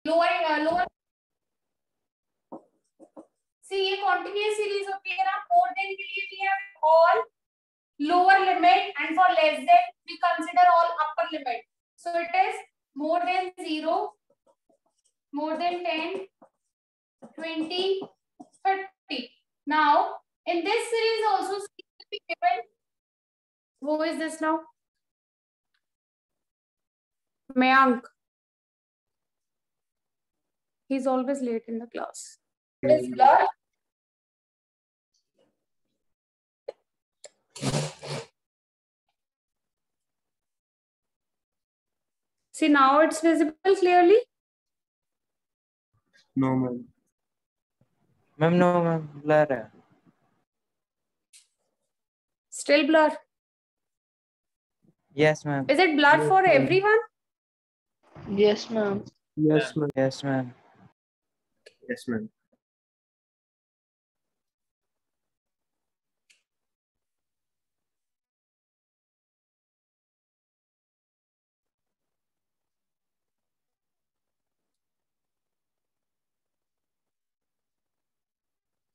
Lower सी ये continuous series होती है ना, मोर देन के लिए भी है all lower limit and for less than we consider all upper limit. So it is more than 0, more than 10, 20, 30. Now in this series also C will be given. Who is this now? Mayank. He's always late in the class. It is blur. See, now it's visible clearly. No, ma'am. Ma'am no ma'am blur है. Still blur. Yes ma'am. Is it blur Yes, for ma'am. everyone? Yes, ma'am. Yes, ma'am. Yes ma'am. Yes, ma'am.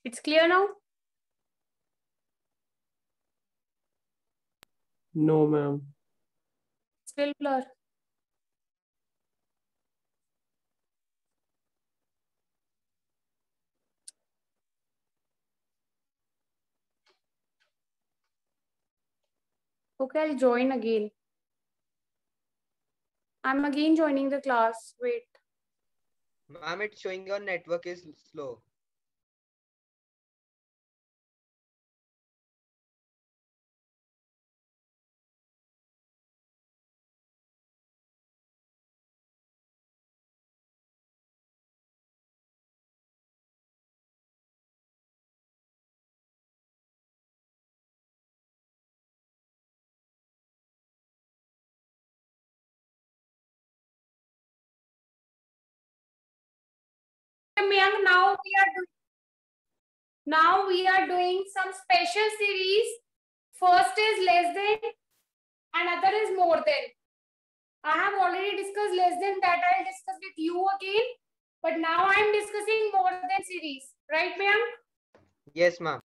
It's clear now. No, ma'am. Still blur. Okay, I'll join again. I'm again joining the class. Wait. Ma'am, it's showing your network is slow. Mayank, now we are doing some special series. First is less than, another is more than. I have already discussed less than, that I'll discuss with you again. But now I'm discussing more than series. Right, Mayank? Yes, ma'am.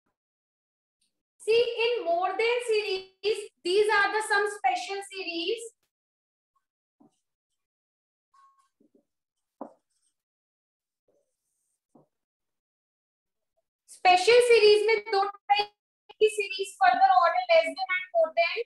See, in more than series, these are the some special series. Special series में दो type की series, further order, less than and more then.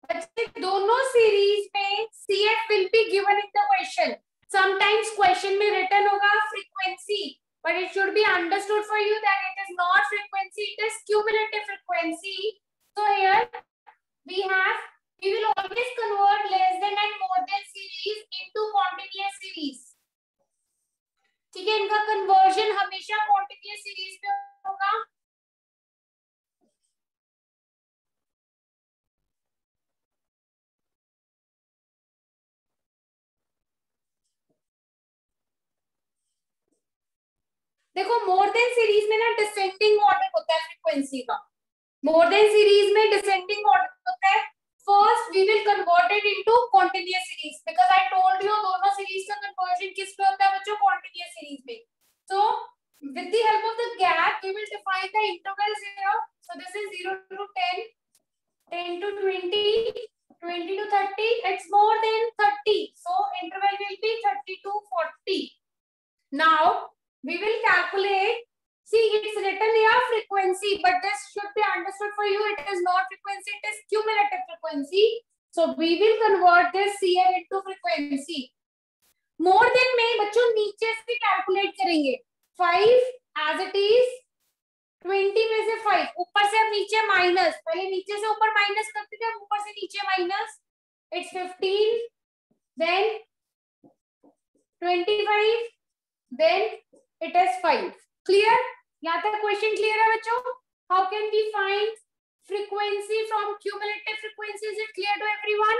बच्चे दोनों series में CF will be given in the question. Sometimes question में written होगा frequency, but it should be understood for you that it is not frequency, it is cumulative frequency. So here we will always convert less than and more than series into continuous series. ठीक है, इनका conversion हमेशा continuous series में होगा. देखो, मोर than series में ना descending order होता है फ्रीक्वेंसी का. मोर देन सीरीज में डिसेंडिंग ऑर्डर होता है. First we will convert it into continuous series, because I told you दोनों सीरीज का कन्वर्जन किस पे होता है बच्चों? कॉन्टिन्यूअस सीरीज में. सो with the help of the gap we will define the intervals here. So this is 0 to 10, 10 to 20, 20 to 30. It's more than 30, so interval will be 30 to 40. Now we will calculate. See, it's written here frequency, but this should be understood for you. It is not frequency, it is cumulative frequency. So we will convert this CF into frequency. More than में बच्चों नीचे से calculate करेंगे. 5 as it is, 20 में से 5, ऊपर से अब नीचे माइनस, पहले नीचे से ऊपर माइनस करते थे, ऊपर से नीचे minus. It's 15, then 25, then it is 5. Clear? यहाँ तक क्वेश्चन क्लियर है बच्चों? How can we find frequency from cumulative frequency? Is it clear to everyone?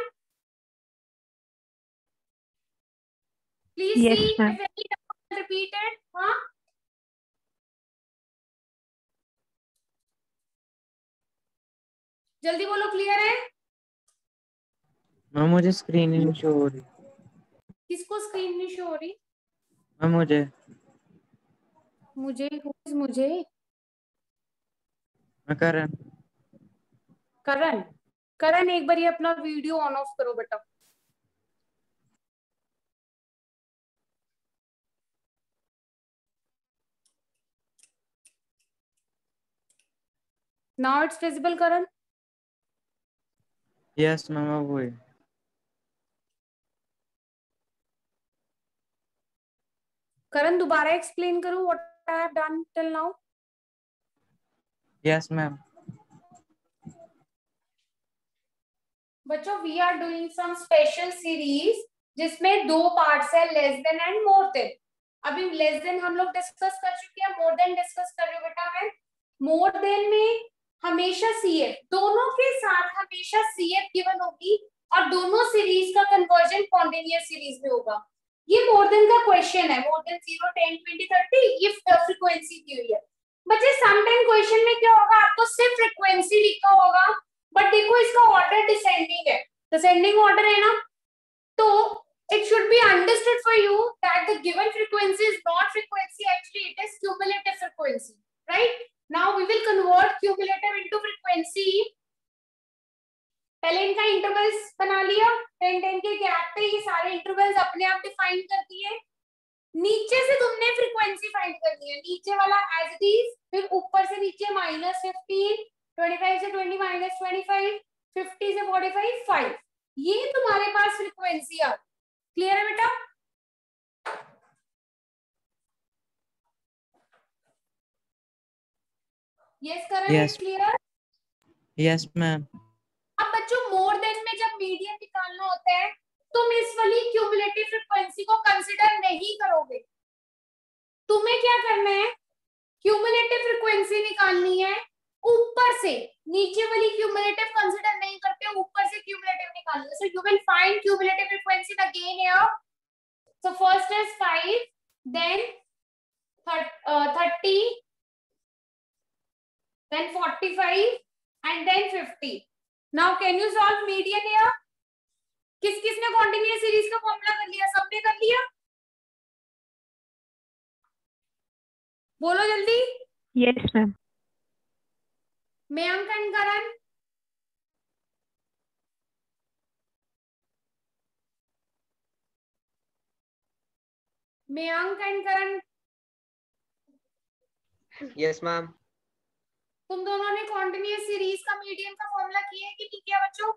Please Yes, see ma'am. if any doubt is repeated. हाँ? जल्दी बोलो, clear है? Ma'am मुझे screen ही नहीं शो हो रही। किसको स्क्रीन नहीं शो हो रही? मैम मुझे मुझे मैं करण। करण। करण एक बार ये अपना वीडियो ऑन ऑफ करो बेटा। Now it's visible Karan. Yes ma'am अब हुई। करण दोबारा एक्सप्लेन करो what I have done till now. Yes ma'am. बच्चों we are doing some special series जिसमें 2 पार्ट्स है, less than and more than. अभी लेस देन हम लोग डिस्कस कर चुके हैं, मोर देन डिस्कस कर रही हूँ बेटा मैं। मोर देन में हमेशा सीएफ, दोनों के साथ हमेशा सीएफ गिवन होगी और दोनों सीरीज का कन्वर्जन कॉन्टिन्यूअस सीरीज में होगा। ये मोर देन का क्वेश्चन है, मोर देन 0 10 20 30 ये फ्रीक्वेंसी दी हुई है। बच्चे समटाइम क्वेश्चन में क्या होगा, आपको सिर्फ फ्रीक्वेंसी लिखा होगा बट देखो इसका ऑर्डर डिसेंडिंग है, डिसेंडिंग ऑर्डर है ना, तो it should be understood for you that the given frequency is not frequency, actually it is cumulative frequency, right? Now we will convert cumulative into frequency। पहले इनका intervals बना लिया, 10 10 के gap पे ये सारे इंटरवल्स अपने आप डिफाइन कर दिए। नीचे से तुमने फ्रीक्वेंसी फाइंड करनी है, नीचे वाला एज इट इज, फिर ऊपर से नीचे -15, 25 से 20 -25, 50 से 45 5, ये तुम्हारे पास फ्रीक्वेंसी आ। क्लियर है बेटा? Yes Karan, yes it's clear. Yes ma'am. अब बच्चों मोर देन में जब मीडियन निकालना होता है तुम इस वाली क्यूमुलेटिव फ्रीक्वेंसी को कंसीडर नहीं करोगे। तुम्हें क्या करना है, क्यूमुलेटिव फ्रीक्वेंसी निकालनी है ऊपर से, नीचे वाली क्यूमुलेटिव कंसीडर नहीं करते, ऊपर से क्यूमुलेटिव निकालनी है। So you will find cumulative frequency again here. So first is 5, then 30, then 45 and then 50. Now can you solve median here? किस किस ने कॉन्टिन्यूअस सीरीज का फॉर्मूला कर लिया? सबने कर लिया? बोलो जल्दी। Yes, ma'am. Mayank and Karan. Mayank and Karan, Yes, ma'am. तुम दोनों ने कॉन्टिन्यूअस सीरीज का मीडियन का फॉर्मूला किया है कि नहीं किया बच्चों?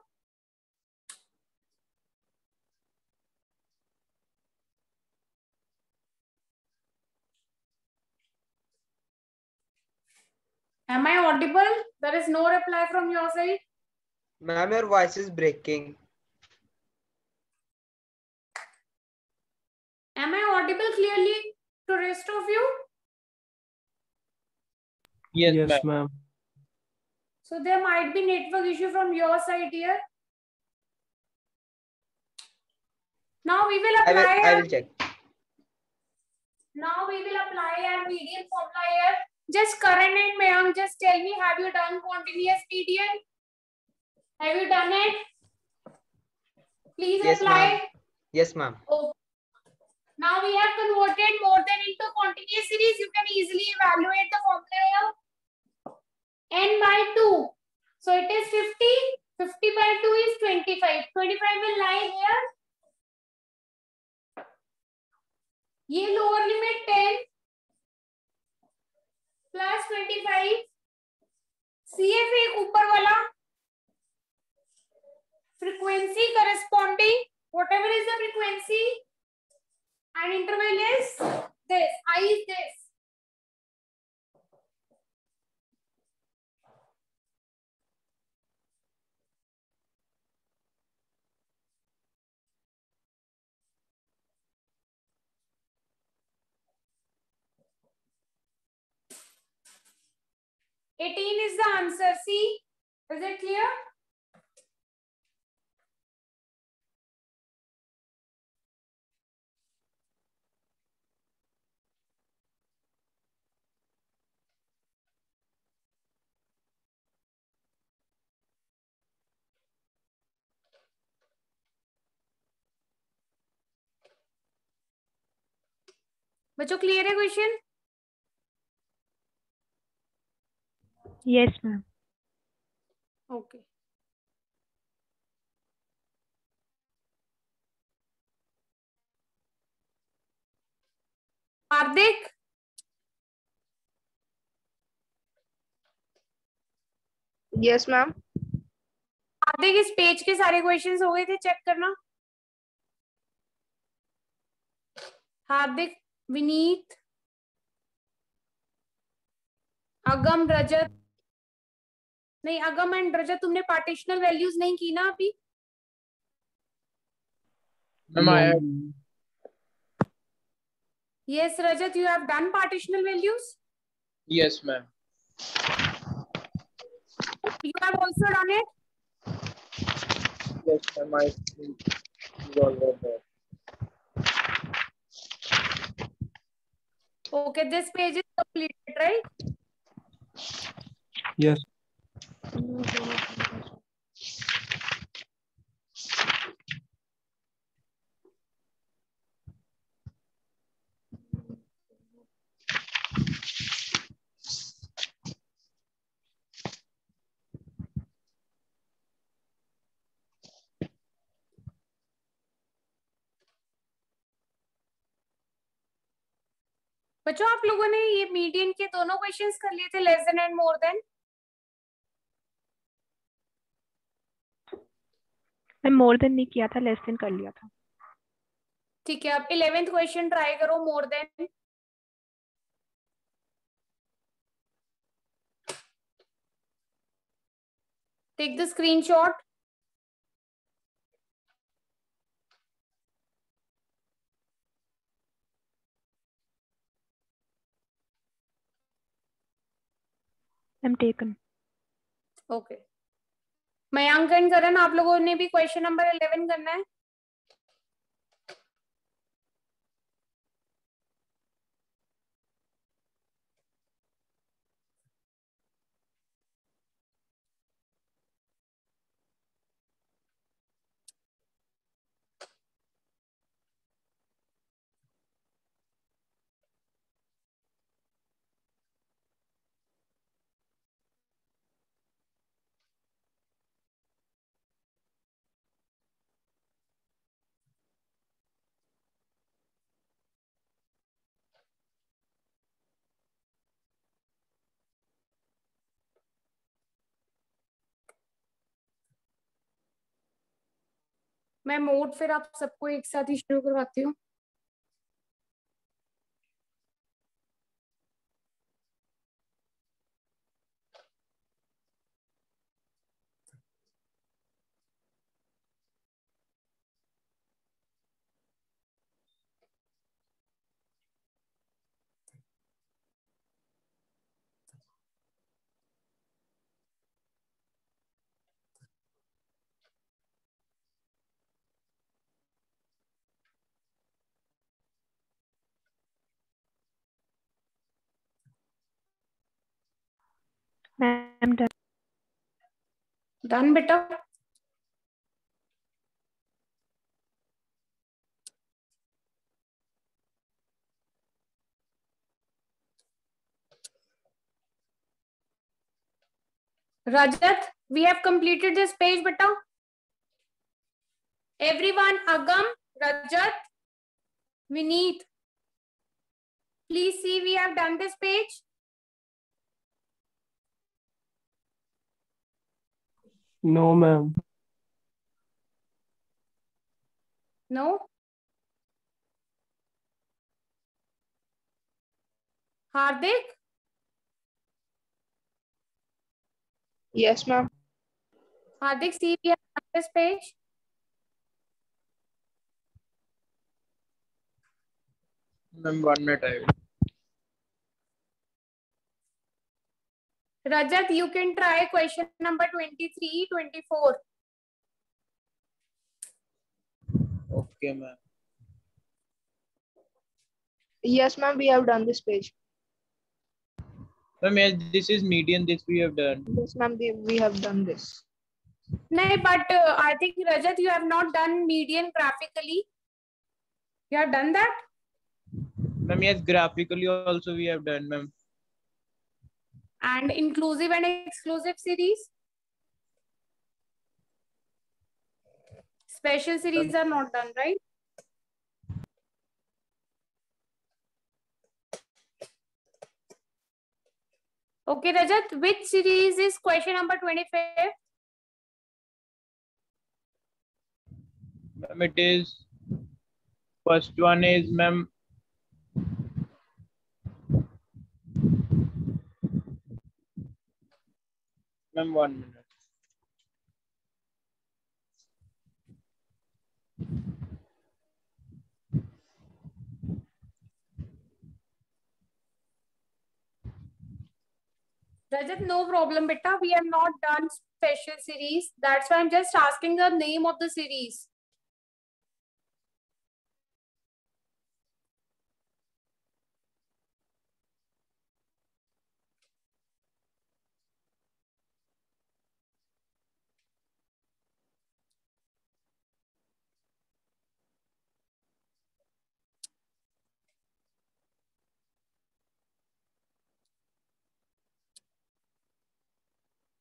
Am I audible? There is no reply from your side. Ma'am, your voice is breaking. Am I audible clearly to rest of you? Yes, ma'am. So there might be network issue from your side here. Now we will apply. I will check. Now we will apply our median formula here. Just Karan and Mayank, just tell me, have you done continuous median? Have you done it? Please Yes, reply. ma'am. Yes, ma'am. Oh. Now we have converted more than into continuous series. You can easily evaluate the formula here. N by 2. So it is 50. 50 by 2 is 25. 25 will lie here. ये lower limit 10 plus 25, CF एक ऊपर वाला, frequency corresponding whatever is the frequency and interval is this, I is this. $18 is the answer. See, is it clear? बच्चों clear है question? Yes, ma'am. Okay हार्दिक, Yes, ma'am. हार्दिक इस page के सारे questions हो गए थे, चेक करना। हार्दिक, विनीत, अगम, रजत, नहीं अगम एंड रजत तुमने पार्टिशनल वैल्यूज नहीं की ना अभी? No, ma'am. Yes Rajat, you have done partitional values? Yes, ma'am. You have also done it? Yes, ma'am. I got that. Okay, this page is completed, right? Yes. बच्चों आप लोगों ने ये मीडियन के दोनों क्वेश्चंस कर लिए थे, less than and more then? मैं more than नहीं किया था, less than कर लिया था. ठीक है, अब 11th क्वेश्चन ट्राई करो, more than. Take the screenshot. I'm taken. Okay Mayank and Karan, आप लोगों ने भी क्वेश्चन नंबर 11 करना है। मैं मोड फिर आप सबको एक साथ ही शुरू करवाती हूँ। I'm done. डन बेटा। Rajat, we have completed this page, beta. Everyone, Agam, Rajat, Vineet, please see we have done this page. No, ma'am. No? Hardik? Yes, ma'am. Hardik, see we have done this page. Ma'am, 1 minute. I will. Rajat, you can try question number 23, 24. Okay, ma'am. Yes, ma'am. We have done this page. Ma'am, yes, this is median. This we have done. Yes, ma'am. We have done this. No, but I think Rajat, you have not done median graphically. You have done that? Ma'am, yes, graphically also we have done, ma'am. And inclusive and exclusive series? Special series are not done, right? Okay, Rajat, which series is question number 25? Ma'am, it is, first one is, ma'am, ma'am, 1 minute. Rajat, no problem, beta. We have not done special series. That's why I'm just asking the name of the series.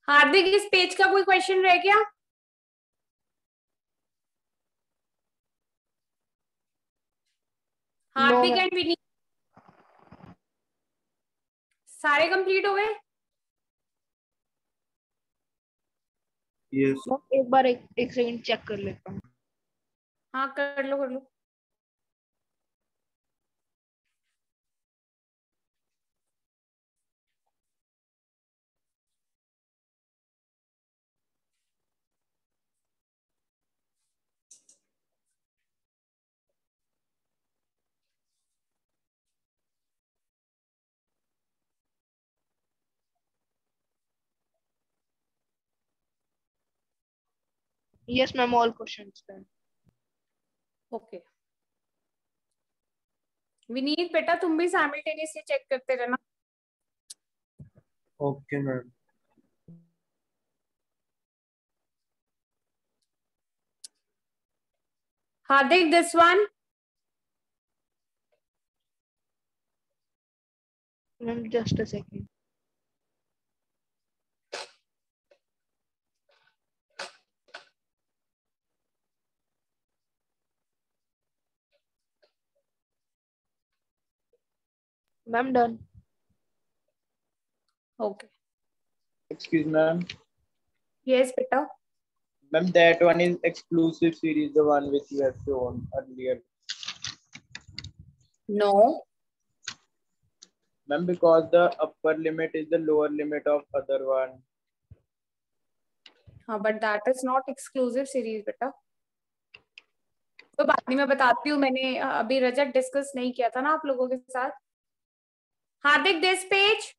हार्दिक, इस page का कोई question रह गया? हार्दिक and Vineet सारे complete हो गए? Yes. एक बार एक सेकंड चेक कर लेता हूँ. हाँ, कर लो कर लो. Yes, ma'am. All questions done. Okay. Vineet बेटा, तुम भी साइमल्टेनियसली चेक करते रहना. Okay, ma'am. Hardik, this one. Ma'am, just a second. Ma'am, done. Okay. Excuse, ma'am. Yes बेटा. Ma'am, that one is exclusive series, the one which you have shown earlier. No. Ma'am, because the upper limit is the lower limit of other one. हाँ, but that is not exclusive series बेटा. तो बाद में मैं बताती हूँ. मैंने अभी रजत डिस्कस नहीं किया था ना आप लोगों के साथ. हार्दिक, दिस पेज.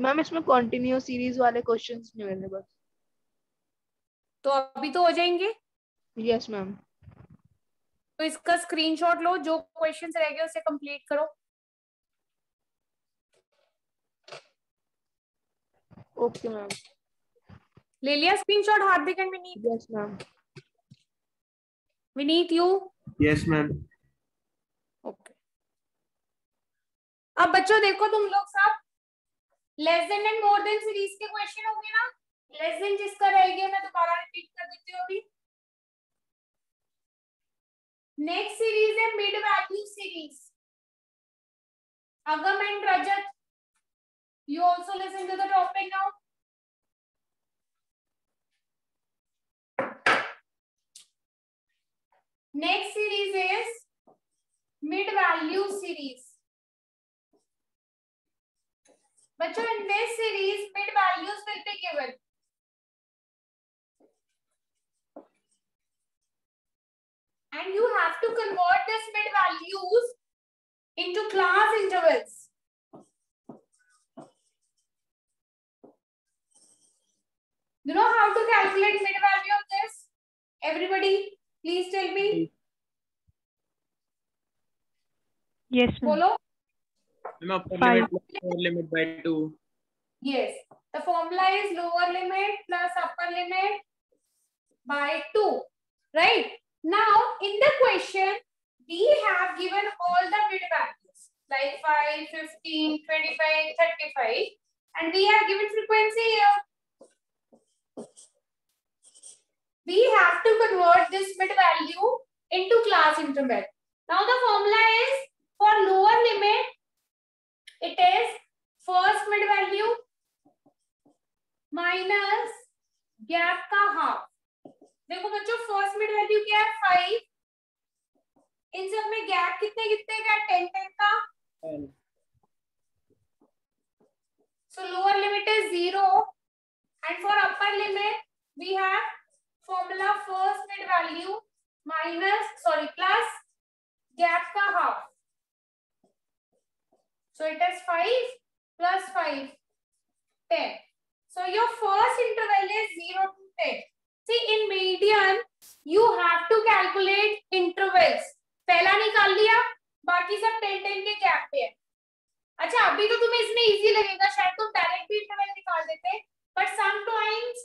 मैम, इसमें कंटिन्यूअस सीरीज वाले क्वेश्चंस नहीं मिले बस. तो अभी तो हो जाएंगे. Yes ma'am. तो इसका स्क्रीनशॉट लो, जो क्वेश्चंस रह गए उसे कंप्लीट करो. Okay ma'am. ले लिया screenshot Hardik and Vineet? Yes ma'am. Vineet, you? Yes, ma'am. Okay. अब बच्चों देखो, तुम लोग सब less than and more than series के क्वेश्चन होंगे ना. लेस देन जिसका रह गया मैं दोबारा रिपीट कर देती हूँ अभी. नेक्स्ट सीरीज है mid value series. Agam and Rajat, you also listen to the topic now. Next series is mid value series. बच्चों, in this series mid values will be given. And you have to convert this mid values into class intervals. You know how to calculate mid value of this? Everybody, please tell me. Yes, ma'am. Follow. Ma'am, upper Five. limit plus lower limit by 2. Yes. The formula is lower limit plus upper limit by 2. Right? Now, in the question, we have given all the mid values. like 5, 15, 25, 35, and we have given frequency here. We have to convert this mid value into class interval. Now the formula is for lower limit, it is first mid value minus gap का half. देखो बच्चों first mid value क्या है 5. इन सब में gap कितने कितने का 10 10 का. So lower limit is 0 and for upper limit we have formula first mid value minus plus gap ka half. So it is 5 plus 5 10. So your first interval is 0 to 10. See in median you have to calculate intervals. पहला निकाल लिया, बाकी सब 10 10 के gap पे है. अच्छा अभी तो तुम्हें इसमें इजी लगेगा, शायद तुम डायरेक्ट भी इंटरवल निकाल देते, बट समटाइम्स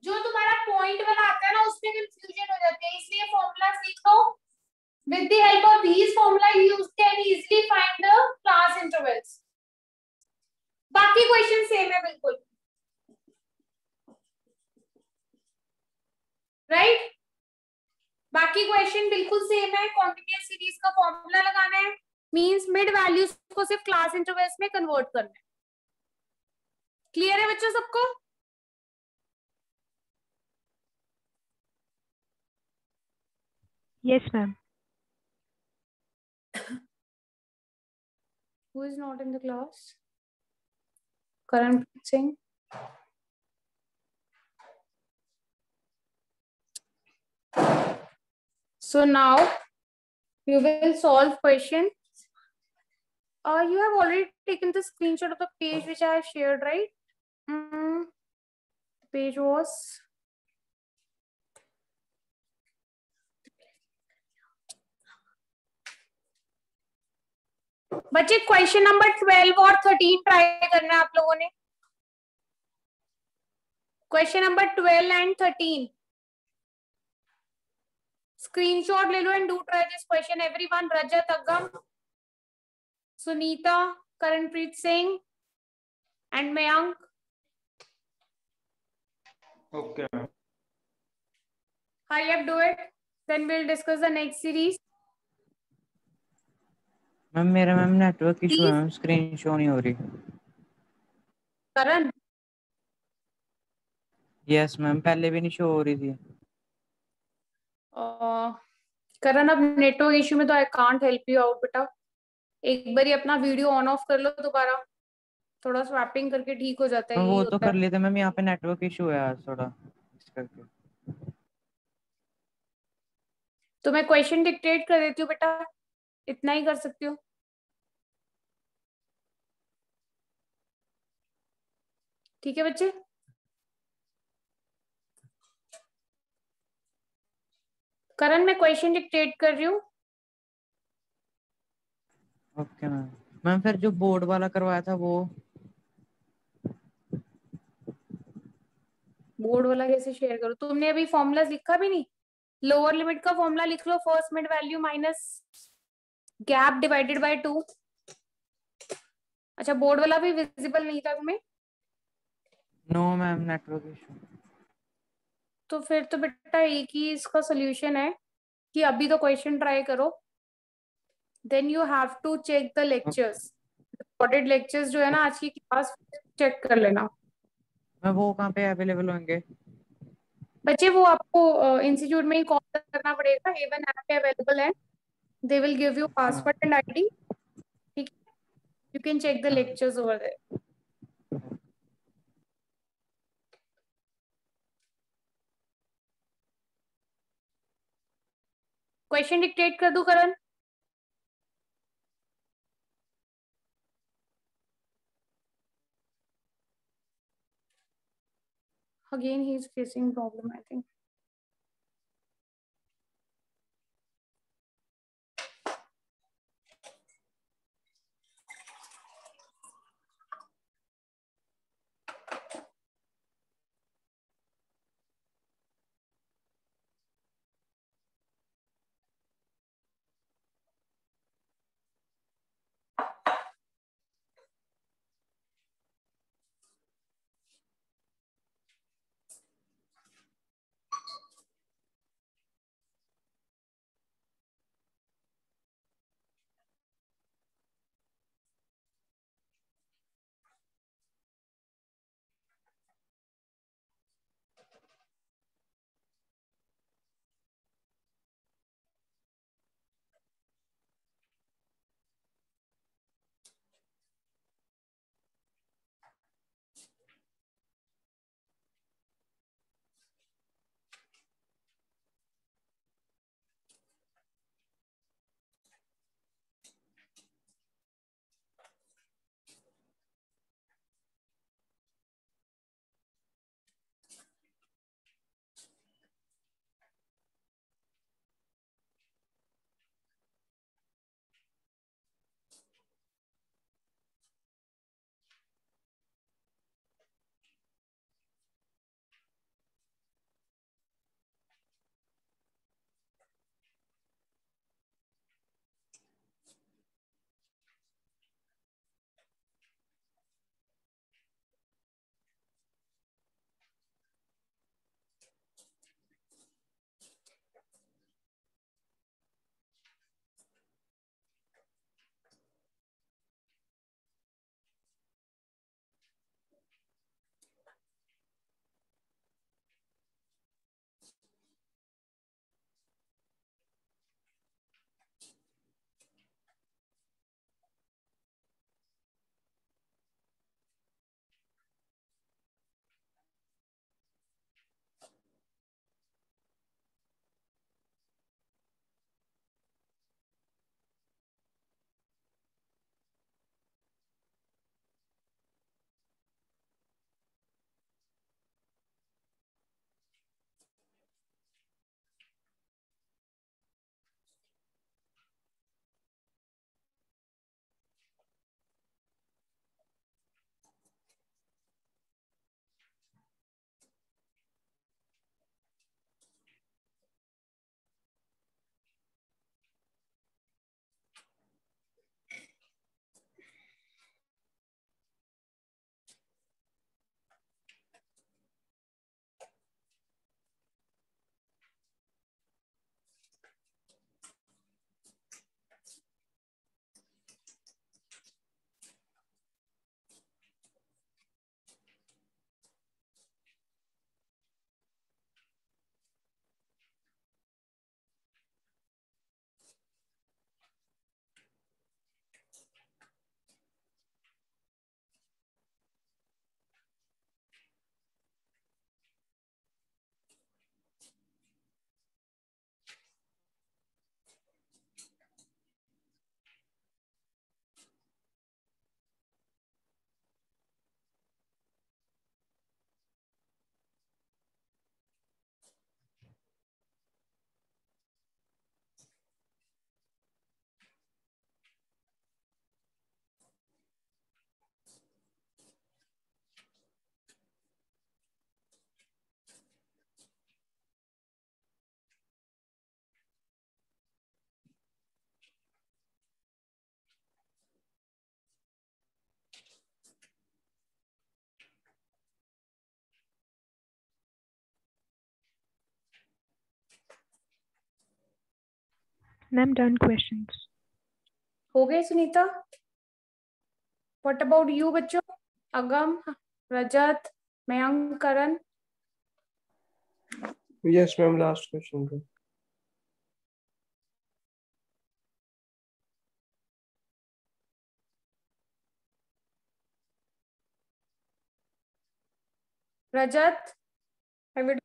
जो तुम्हारा पॉइंट वाला आता है ना उसमें कंफ्यूजन हो जाती है, इसलिए फॉर्मूला सीख लो. With the help of these formula you can easily find the class intervals. बाकी क्वेश्चन सेम है बिल्कुल, राइट? बाकी क्वेश्चन बिल्कुल सेम है. कॉन्टिन्यूअस सीरीज का फॉर्मूला लगाना है, मींस मिड वैल्यूज को सिर्फ क्लास इंटरवल्स में कन्वर्ट करना है. क्लियर है बच्चों सबको? Yes, ma'am. Who is not in the class? Karanpreet Singh. So now you will solve question. You have already taken the screenshot of the page which I have shared, right? Page was बच्चे question number 12 और 13 try करना है आप लोगों ने. Question number 12 and 13 screenshot ले लो and do try this question everyone. Rajat, Agam, Sunita, Karanpreet Singh and Mayank. Okay. Hurry up, do it. Then we'll discuss the next series. Ma'am मेरा मैम नेटवर्क इशू है मैम, स्क्रीन शो नहीं हो रही. करण, यस मैम, पहले भी नहीं शो हो रही थी. करण अब नेटवर्क इशू में तो I can't help you out बेटा. एक बार अपना वीडियो ऑन ऑफ कर लो दोबारा, थोड़ा स्वैपिंग करके ठीक हो जाता है. मैम यही वो तो होता कर है. लेते मैम, यहाँ पे नेटवर्क इशू है आज थोड़ा इस करके. तो मैं क्वेश्चन डिक्टेट कर देती हूँ बेटा, इतना ही कर सकती हूँ. ठीक है बच्चे? करण मैं क्वेश्चन डिक्टेट कर रही हूँ. Okay ma'am. मैम फिर जो बोर्ड वाला करवाया था वो बोर्ड वाला कैसे शेयर करो? तुमने अभी फॉर्मूला लिखा भी नहीं. लोअर लिमिट का फॉर्मूला लिख लो, first mid value minus gap divided by 2. अच्छा बोर्ड वाला भी विजिबल नहीं था तुम्हें? No ma'am, network issue. तो फिर तो बेटा एक ही इसका सोल्यूशन है कि अभी तो क्वेश्चन ट्राई करो, then you have to check the lectures. Recorded lectures जो है ना आज की क्लास चेक कर लेना. मैम वो कहाँ पे अवेलेबल होंगे? बच्चे वो आपको इंस्टीट्यूट में ही कॉल करना पड़ेगा. एवन ऐप पे अवेलेबल है. They will give you password and ID. ठीक, you can check the lectures over there. Question dictate कर दूं करण? Again he is facing problem I think. Ma'am, done questions. हो गए सुनीता? What about you बच्चों? अगम, रजत, मयंक, करण? Yes, ma'am. Last question. Rajat, have you done?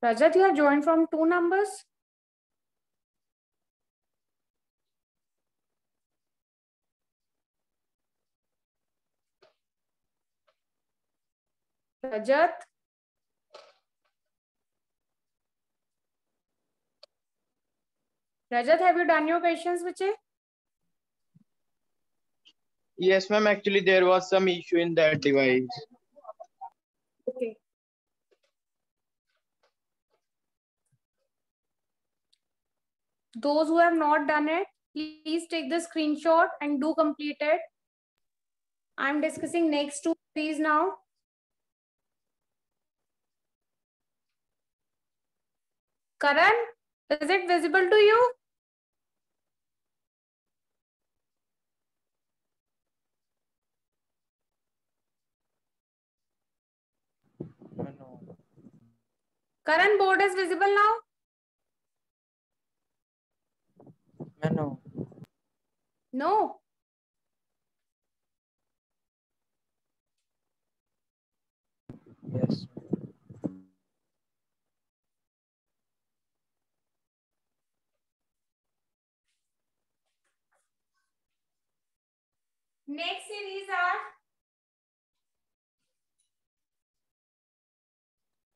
Rajat, you have joined from 2 numbers? Rajat? Rajat, have you done your questions, Vijay? Yes, ma'am. Actually, there was some issue in that device. Okay. Those who have not done it, please take the screenshot and do complete it. I'm discussing next 2 series now. Karan, is it visible to you? No. Karan, board is visible now? No. No. Yes. Next series are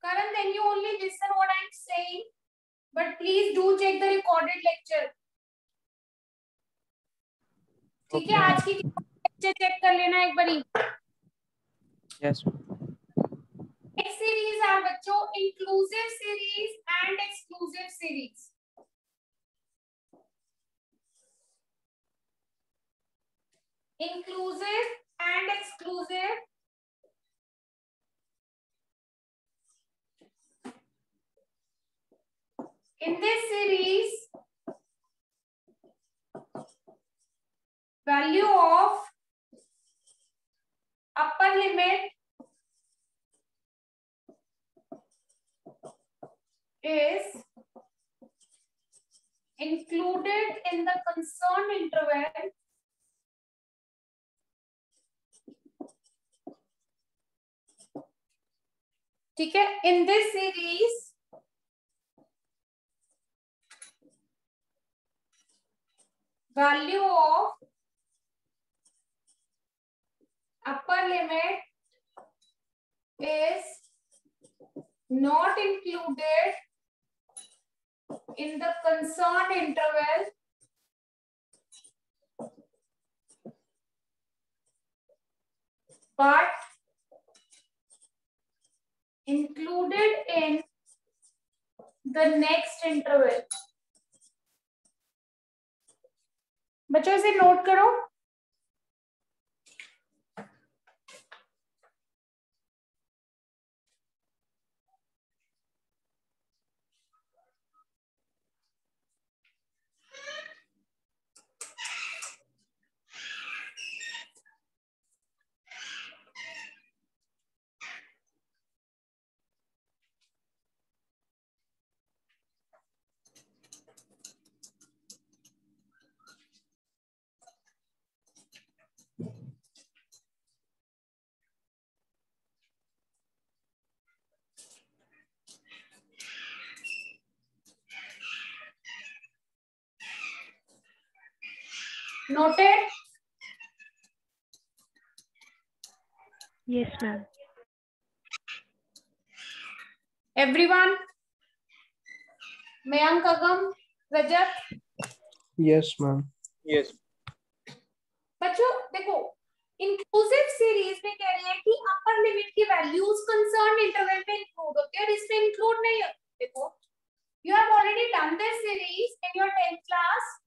Karan, then you only listen what I'm saying, but please do check the recorded lecture. ठीक है, आज की lecture check कर लेना एक बारी. Yes. Next series are बच्चों inclusive series and exclusive series. Inclusive and exclusive. In this series, value of upper limit is included in the concerned interval ठीक है. In this series, value of upper limit is not included in the concerned interval but included in the next interval. बच्चों इसे note करो. Noted? Yes, ma'am. Everyone? Mayank, Agam, Rajat? Yes, ma'am. Yes. बच्चों देखो inclusive series में कह रहे हैं कि अपर लिमिट की वैल्यूज कंसर्न इंटरवल में इंक्लूड होती है और इसमें इंक्लूड नहीं होती. देखो you have already done this series in your 10th class.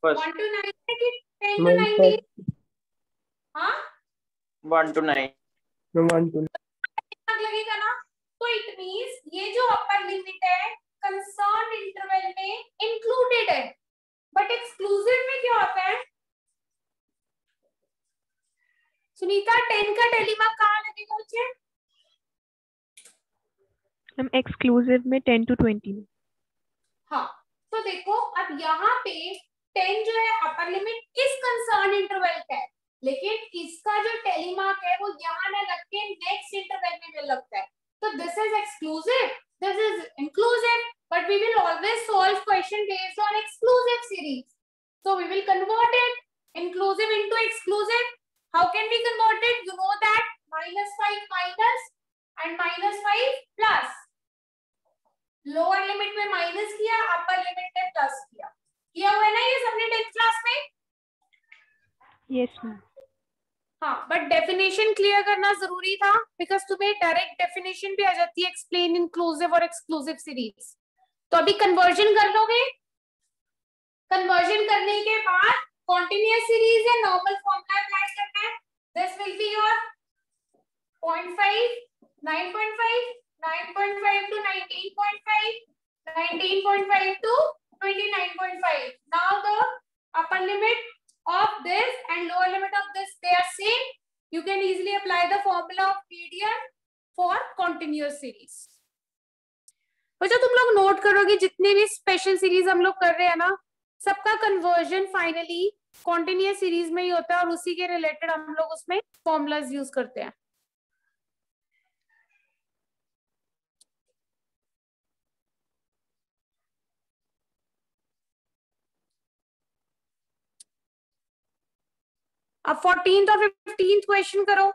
first 1 to 9 है कि 10 to Ma'am, 19? हाँ 1 to 9. Ma'am, 1 to दिमाग लगेगा ना. तो इट मींस ये जो अपर लिमिट है कंसर्न इंटरवल में इंक्लूडेड है, बट एक्सक्लूसिव में क्या होता है सुनीता? 10 का टेलीमार्क कहाँ लगेगा बच्चे? मैम एक्सक्लूसिव में 10 to 20 में. हाँ तो देखो अब यहाँ पे 10 जो है अपर लिमिट इस कंसर्न इंटरवल का है, लेकिन इसका जो टेलीमार्क है वो यहाँ ना लग के नेक्स्ट इंटरवल में लगता है. तो this is exclusive, this is inclusive, but we will always solve question based on exclusive series. So we will convert it inclusive into exclusive. How can we convert it? You know that -5 minus and -5 plus. Lower limit में minus किया, upper limit में plus किया हुआ है ना ये सबने 10th class में. Yes ma'am. हाँ बट डेफिनेशन क्लियर करना जरूरी था, बिकॉज तुम्हें डायरेक्ट डेफिनेशन भी आ जाती है एक्सप्लेन इंक्लूसिव और एक्सक्लूसिव सीरीज. तो अभी कन्वर्जन कर लोगे. कन्वर्जन करने के बाद कॉन्टिन्यूअस सीरीज या नॉर्मल फॉर्मूला अप्लाई करना है. This will be your 0.5, 9.5, 9.5 to 19.5, 19.5 to 29.5. Now the upper limit of this and lower limit of this, they are same. You can easily apply the formula of median for continuous series. बच्चों तुम लोग note करोगे जितने भी special series हम लोग कर रहे हैं ना, सबका कन्वर्जन फाइनली कॉन्टिन्यूअस सीरीज में ही होता है और उसी के रिलेटेड हम लोग उसमें फॉर्मूलाज यूज करते हैं. अब 14th और 15th क्वेश्चन करो.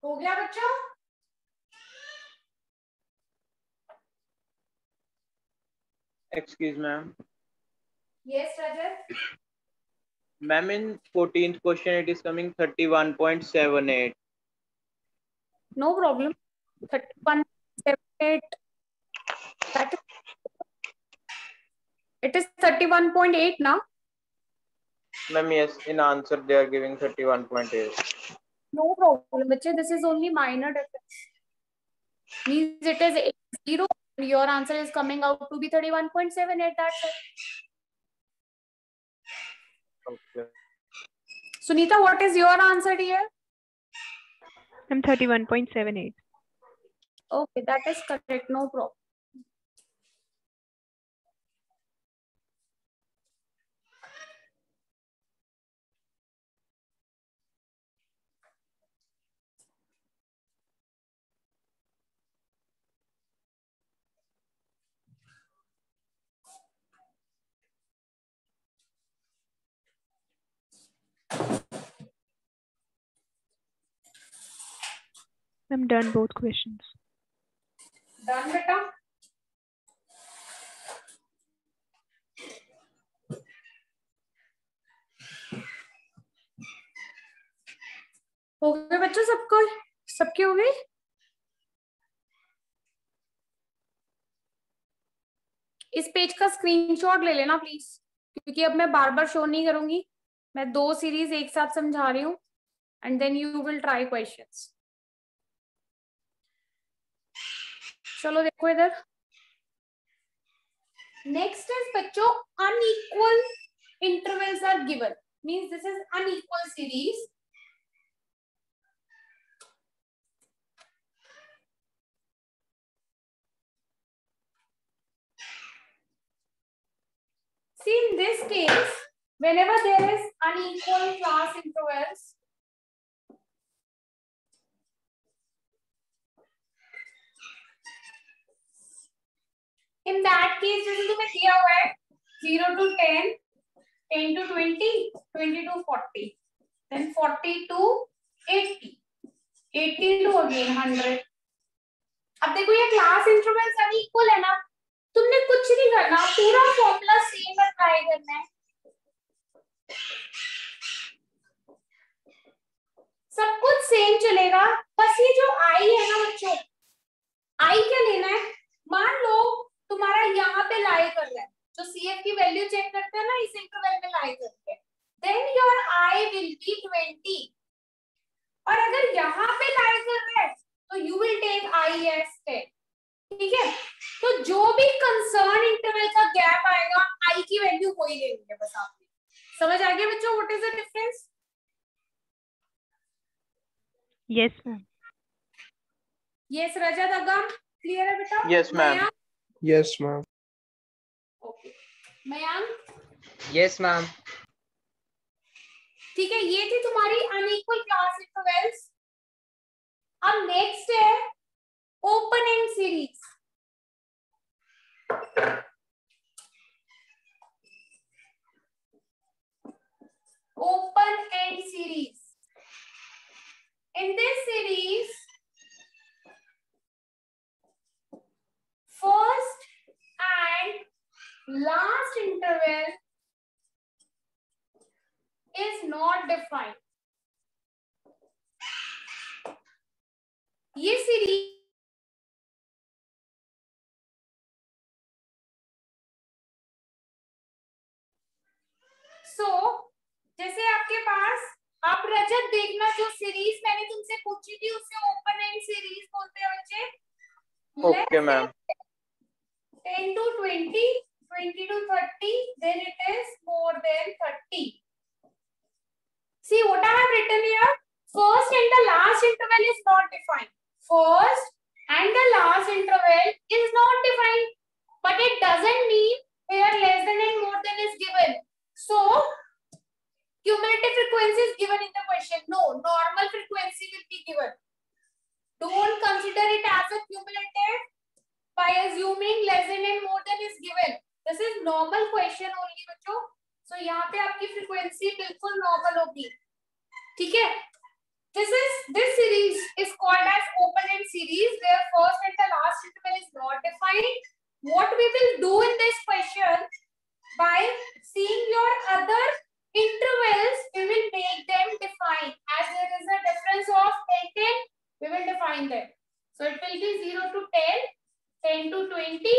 हो गया बच्चों? Excuse ma'am. Yes, Rajat. Ma'am, in 14th question it is coming 31.78. No problem. 31.78. That is, it is 31.8 now. Ma'am, yes, in answer they are giving 31.8. No problem, bachche. This is only minor difference. Means it is 0. Your answer is coming out to be 31.78. That's it. Okay. Sunita, what is your answer here? I'm 31.78. Okay, that is correct. No problem. I'm done both questions. Done, beta. हो गए बच्चों सबको? सबके हो गए? इस page का screenshot ले लेना प्लीज, क्योंकि अब मैं बार बार शो नहीं करूंगी. मैं 2 सीरीज एक साथ समझा रही हूँ and then you will try questions. चलो देखो इधर. नेक्स्ट इज बच्चों unequal intervals are given. Means this is unequal series. See, in this case, whenever there is unequal class intervals, in that case, जैसे तुम्हें दिया हुआ है 0 to 10, 10 to 20, 20 to 40, then 40 to 80, 80 to again 100. अब देखो ये class intervals unequal है ना, तुमने कुछ नहीं करना, पूरा फॉर्मूला सेम ट्राई करना है. सब कुछ सेम चलेगा, बस ये जो आई है ना बच्चों, आई क्या लेना है. मान लो तुम्हारा यहाँ पे लाई कर रहा है, जो सीएफ की वैल्यू चेक करते हैं ना, इस इंटरवल में लाई करते हैं, then your i will be 20. और अगर यहाँ पे लाई कर रहा है तो you will take i as 10. ठीक है, तो जो भी कंसर्न इंटरवल का गैप आएगा, आई की वैल्यू वही लेनी है. बस आपने समझ आ गया बच्चों, what is the difference? Yes, ma'am. Yes Rajat, Agam clear है बेटा? Yes, ma'am. Yes, ma'am. Okay Mayank. Yes, ma'am. ठीक है, ये थी तुम्हारी अनइक्वल क्लास इंटरवल्स. अब नेक्स्ट है open end series. Open end series. In this series, first and last interval is not defined. ये सीरीज जैसे आपके पास, आप रजत देखना, जो सीरीज मैंने तुमसे पूछी थी उसे ओपन एंड सीरीज बोलते हैं बच्चे. Okay, ma'am. 10 to 20, 20 to 30, then it is more than 30. See what I have written here. First and the last interval is not defined. First and the last interval is not defined, but it doesn't mean here less than and more than is given. So cumulative frequency is given in the question. No, normal frequency will be given. Don't consider it as a cumulative by assuming less than and more than is given. This is normal question only बच्चों. So यहाँ पे आपकी frequency बिल्कुल normal होगी. ठीक है? This series is find them. So it will be 0 to 10, 10 to 20,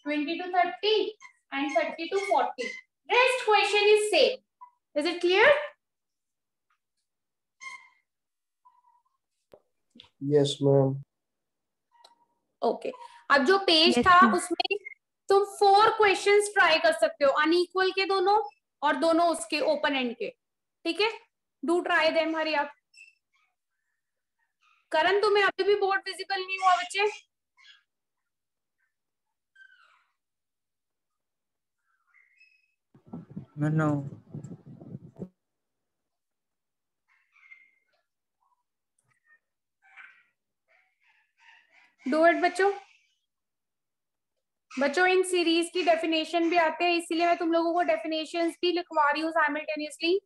20 to 30, and 30 to 40. Rest question is same. Is it clear? Yes, ma'am. Okay. अब जो पेज Yes, था ma'am. उसमें तुम 4 क्वेश्चंस ट्राई कर सकते हो, अनइक्वल के दोनों और दोनों उसके ओपन एंड के. ठीक है, डू ट्राई देम. हरी आप. करण तुम्हें अभी भी बोर्ड विजिबल नहीं हुआ बच्चे? No. डू इट बच्चों. बच्चों इन सीरीज की डेफिनेशन भी आते हैं, इसीलिए मैं तुम लोगों को डेफिनेशंस भी लिखवा रही हूँ साइमल्टेनियसली.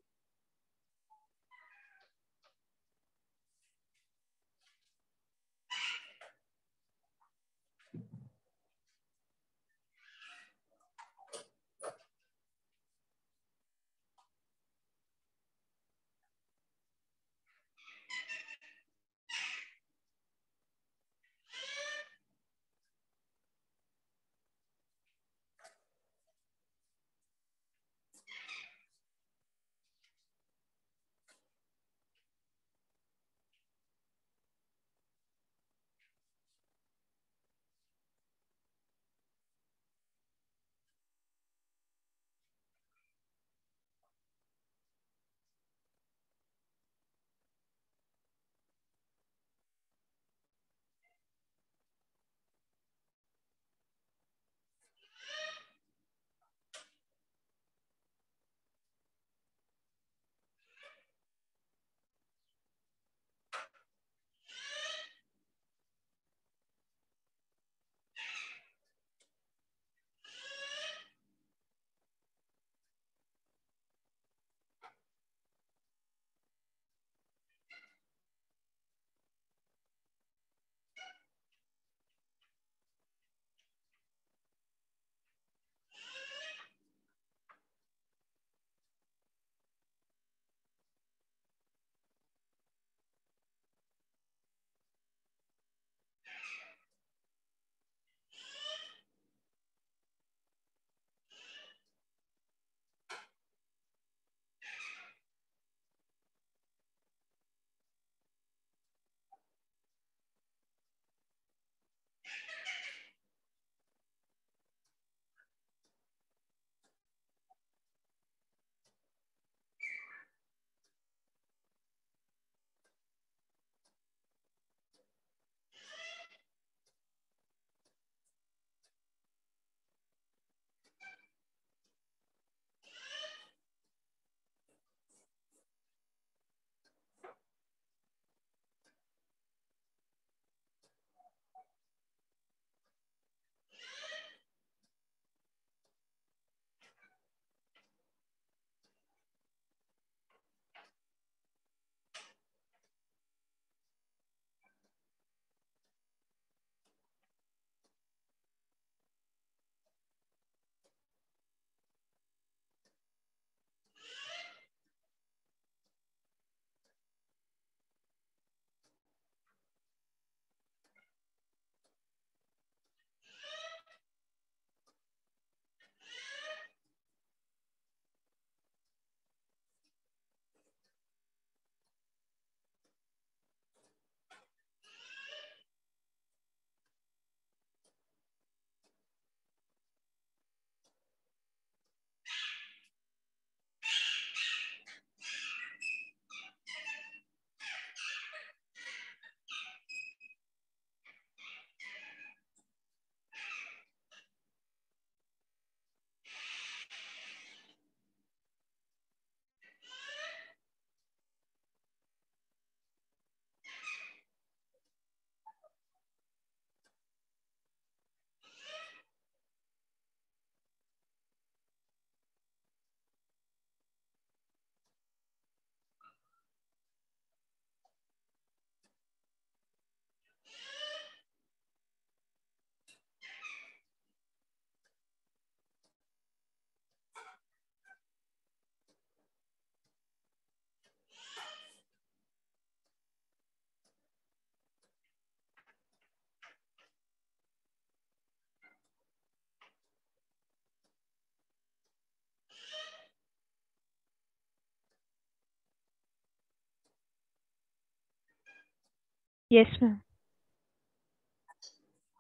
Yes, ma'am.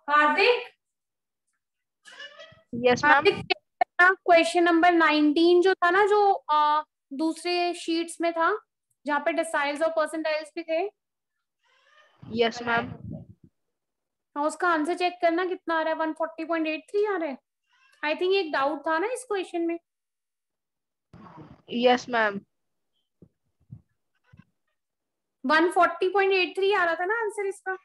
हार्दिक, Yes, ma'am. क्वेश्चन नंबर 19 जो था ना, जो दूसरे शीट्स में था, जहाँ पे डिसाइल्स और परसेंटाइल्स भी थे, Yes, ma'am. हाँ, उसका आंसर चेक करना कितना आ रहा है। 140.83 आ रहा है। आई थिंक एक डाउट था ना इस क्वेश्चन में। Yes, ma'am. 140.83 आ रहा था ना आंसर इसका।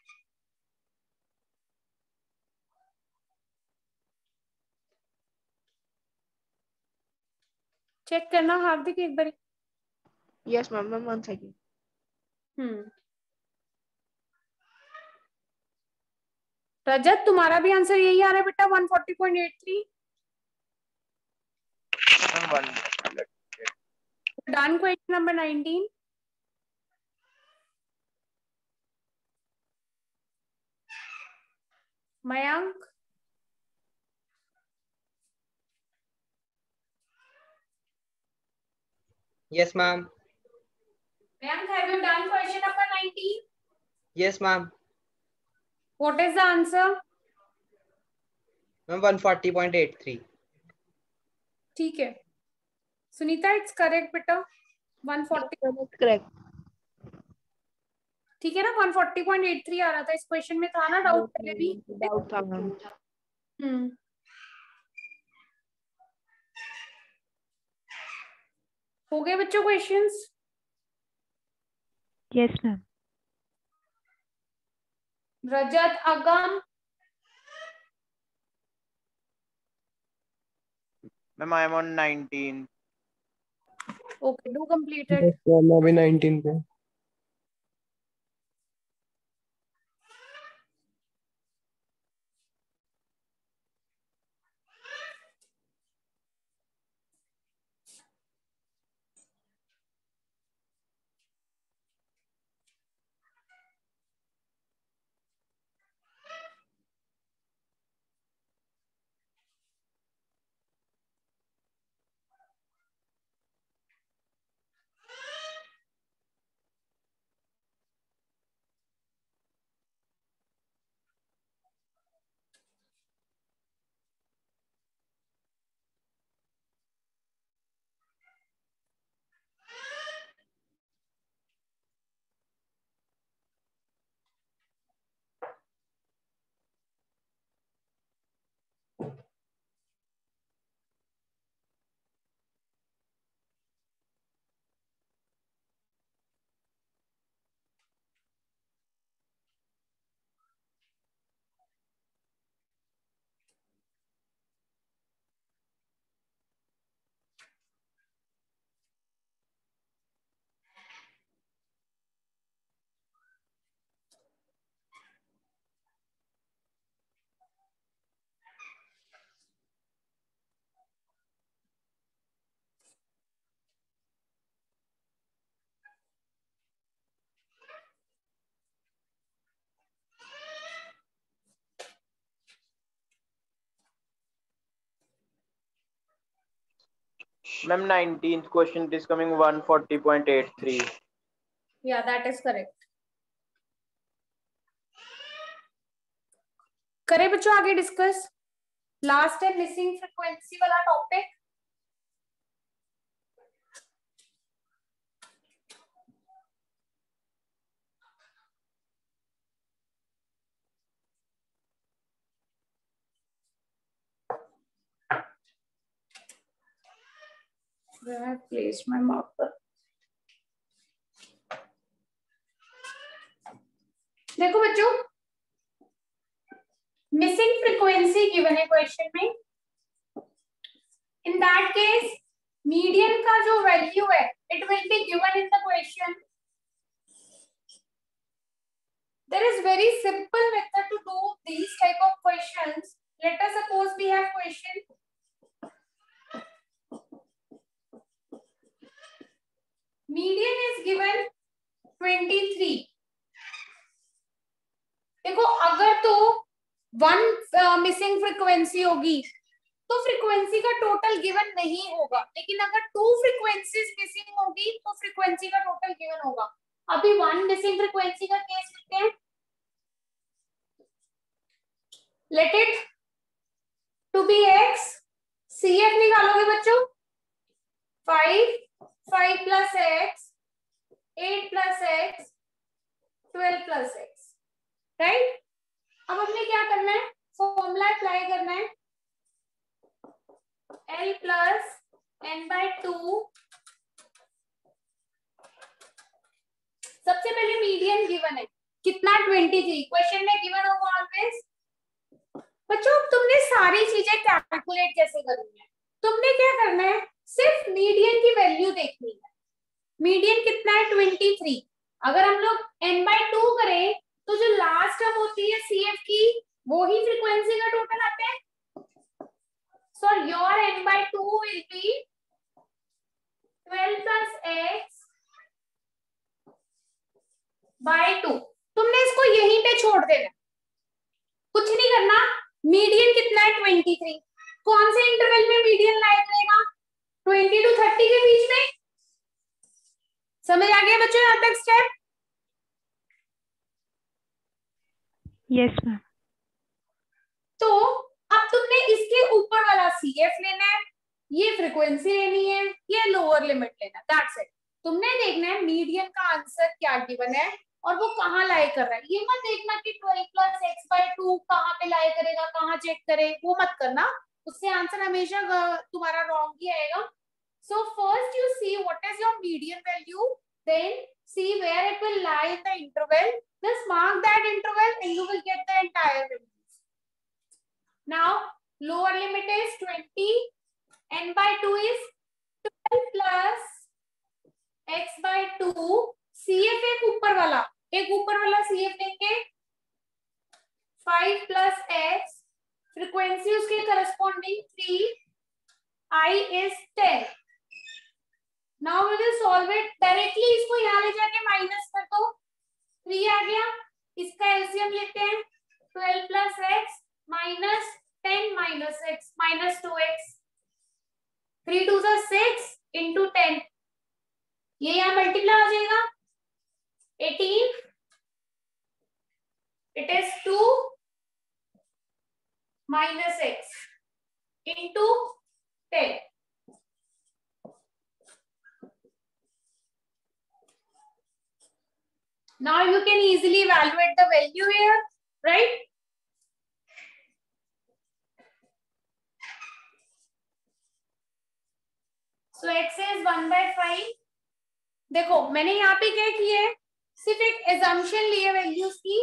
चेक करना हार्दिक एक बार। Yes, ma'am. Ma'am, 1 second. रजत, तुम्हारा भी आंसर यही आ रहा है बेटा, 140.83। Done question number 19। Mayank, Yes, ma'am. Mayank, have you done question number 19? Yes, ma'am. What is the answer? Ma'am, 140.83. ठीक है सुनीता, इट्स करेक्ट बेटा, 140। That's correct. ठीक है ना, 140.83 आ रहा था इस क्वेश्चन में, था ना डाउट पहले भी। Doubt था ma'am. हो गए बच्चों questions? Yes, ma'am. Rajat, Agam, Ma'am, I am on 19. Okay, do completed. Yes, ma'am. अभी 19 पे। Ma'am, 19th question, it is coming 140.83. या दैट इज करेक्ट। करें बच्चों आगे डिस्कस। लास्ट है मिसिंग फ्रीक्वेंसी वाला topic. Where I have placed my marker. देखो बच्चों, मिसिंग फ्रीक्वेंसी गिवन है क्वेश्चन में। इन दैट केस मीडियन का जो वैल्यू है it will be given in the question. There is very simple method to do these type of questions. Let us suppose we have question. Median is given 23. देखो अगर तो 1 missing frequency होगी तो frequency का total given नहीं होगा, लेकिन अगर 2 फ्रीक्वेंसीज मिसिंग होगी तो फ्रीक्वेंसी का टोटल गिवन होगा। अभी 1 मिसिंग फ्रीक्वेंसी का केस लेते हैं। Let it to be x. CF निकालोगे बच्चों, 5 plus x, 8 plus x, 12 plus x, right. अब हमने क्या करना है, फॉर्मूला अप्लाई करना है, L प्लस n/2. सबसे पहले मीडियन गिवन है कितना, 23. क्वेश्चन में गिवन होगा ऑलवेज. बच्चों तुमने सारी चीजें कैलकुलेट कैसे करनी है, तुमने क्या करना है, सिर्फ मीडियन की वैल्यू देखनी है. मीडियन कितना है, 23. अगर हम लोग n/2 करें तो जो लास्ट टर्म होती है CF की, वो ही फ्रीक्वेंसी का टोटल आता है. So your n/2 will be 12 plus x by 2. तुमने इसको यहीं पे छोड़ देना, कुछ नहीं करना. मीडियन कितना है, 23. कौन से इंटरवल में मीडियन लाई करेगा, 20 to 30 के बीच में. समझ आ गया बच्चों यहाँ तक स्टेप? Yes, ma'am. तो अब तुमने इसके ऊपर वाला CF लेना है, ये फ्रीक्वेंसी लेनी है, ये लोअर लिमिट लेना है. That's it. तुमने देखना है मीडियन का आंसर क्या गिवन है और वो कहाँ लाई कर रहा है. ये मत देखना कि 12 प्लस x/2 कहाँ पे लाई करेगा, कहाँ चेक करे, वो मत करना. उससे आंसर हमेशा तुम्हारा रॉन्ग ही आएगा. So first you see what is your median value, then see where it will lie in the interval. Just mark that interval and you will get the entire values. Now lower limit is 20, n/2 is 12 plus x/2. CF एक ऊपर वाला CF लेंगे, 5 plus x, frequency उसके corresponding 3, I is 10. Now we will solve it directly. इसको यहाँ ले जाके minus कर दो, 3 आ गया. इसका एलसीएम लेते हैं, 12 plus x minus 10 minus x minus 2x. 3 2 6 into 10, ये यहाँ मल्टीप्लाई हो जाएगा, 18. It is 2 minus x into 10. Now you can easily evaluate the value here, right? So x is 1/5. देखो मैंने यहाँ पे क्या किया है, सिर्फ एक assumption ली है वैल्यूज की.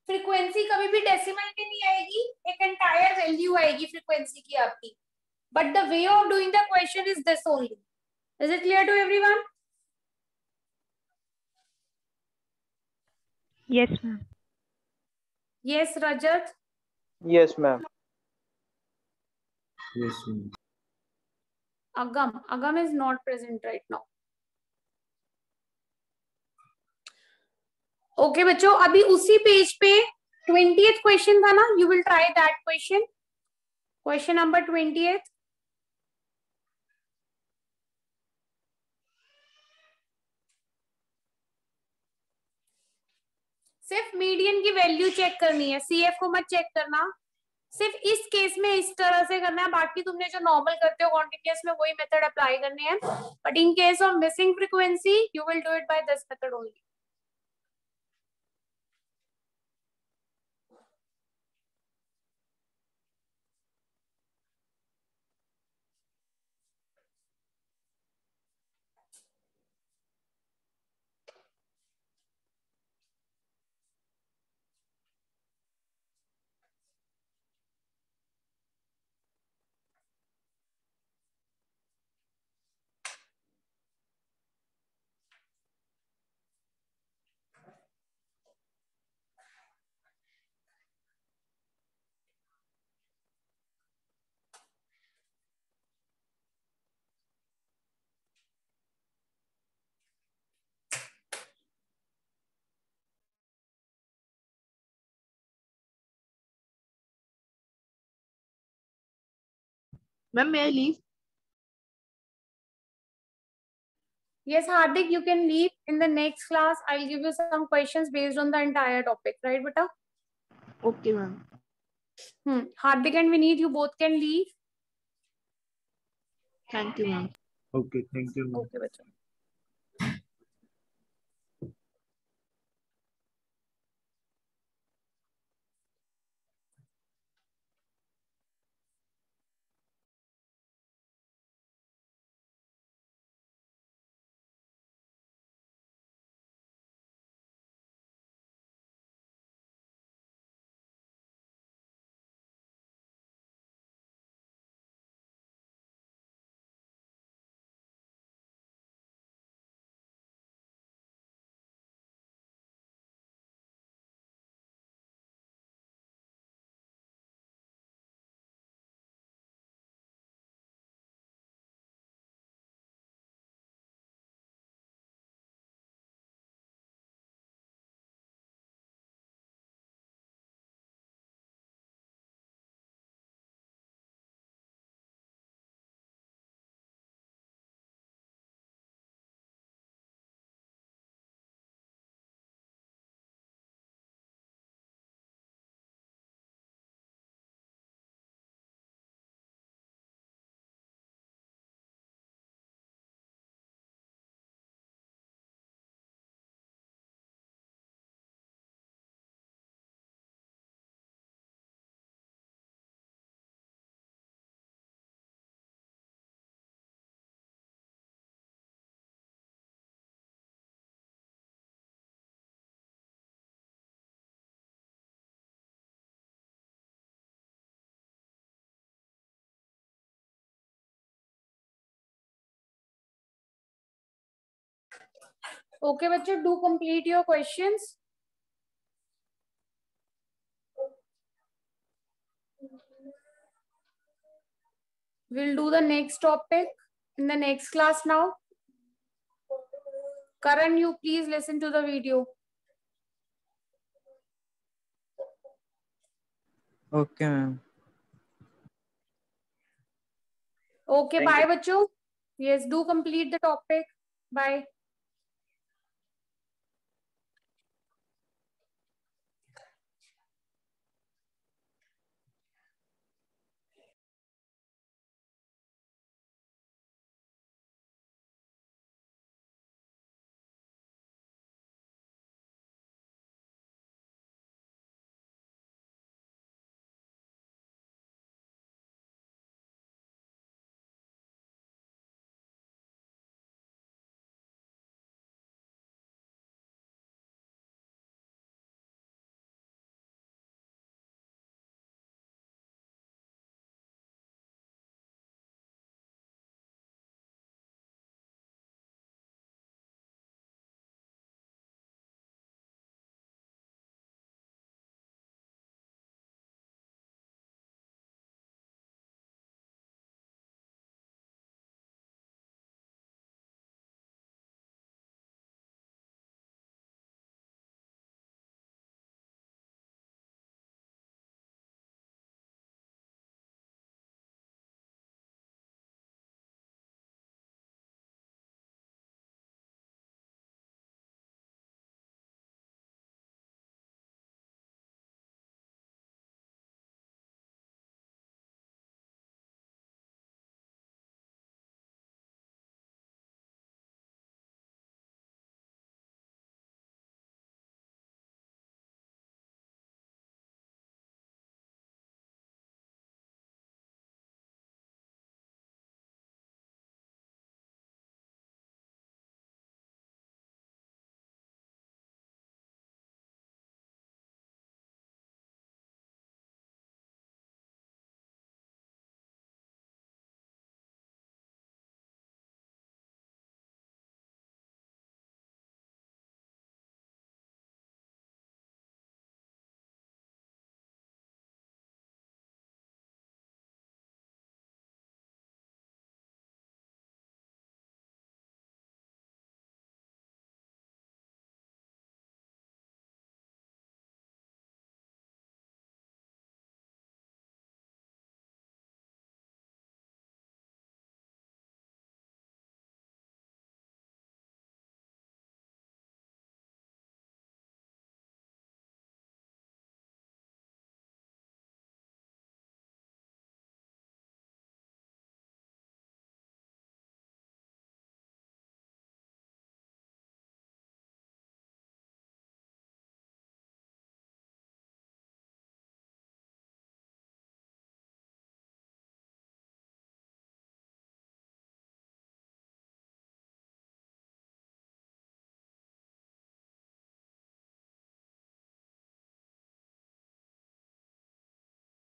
फ्रीक्वेंसी कभी भी डेसिमल में नहीं आएगी, एक एंटायर वैल्यू आएगी फ्रीक्वेंसी की आपकी. But the way of doing the question is this only. Is it clear to everyone? Yes, ma'am. Yes, Rajat. Yes, ma'am. Yes, ma'am. Agam is not present right now. Okay बच्चों, अभी उसी page पे 20th question था ना, you will try that question. Question number 20th. सिर्फ median की value check करनी है, CF को मत चेक करना. सिर्फ इस केस में इस तरह से करना है, बाकी तुमने जो नॉर्मल करते हो कॉन्टिन्यूअस में वही मेथड अप्लाई करने हैं. But in case of missing frequency you will do it by this method only. Ma'am, may I leave? Yes, Hardik, you can leave. In the next class, I'll give you some questions based on the entire topic, right, beta? Okay, ma'am. Hardik and Vineet, you both can leave. Thank you, ma'am. Okay, thank you. Okay, बच्चों. Okay, बच्चों, do complete your questions. We'll do the next topic in the next class now. Karan, you please listen to the video. Okay, ma'am. Okay, Thank bye, you. बच्चों. Yes, do complete the topic. Bye.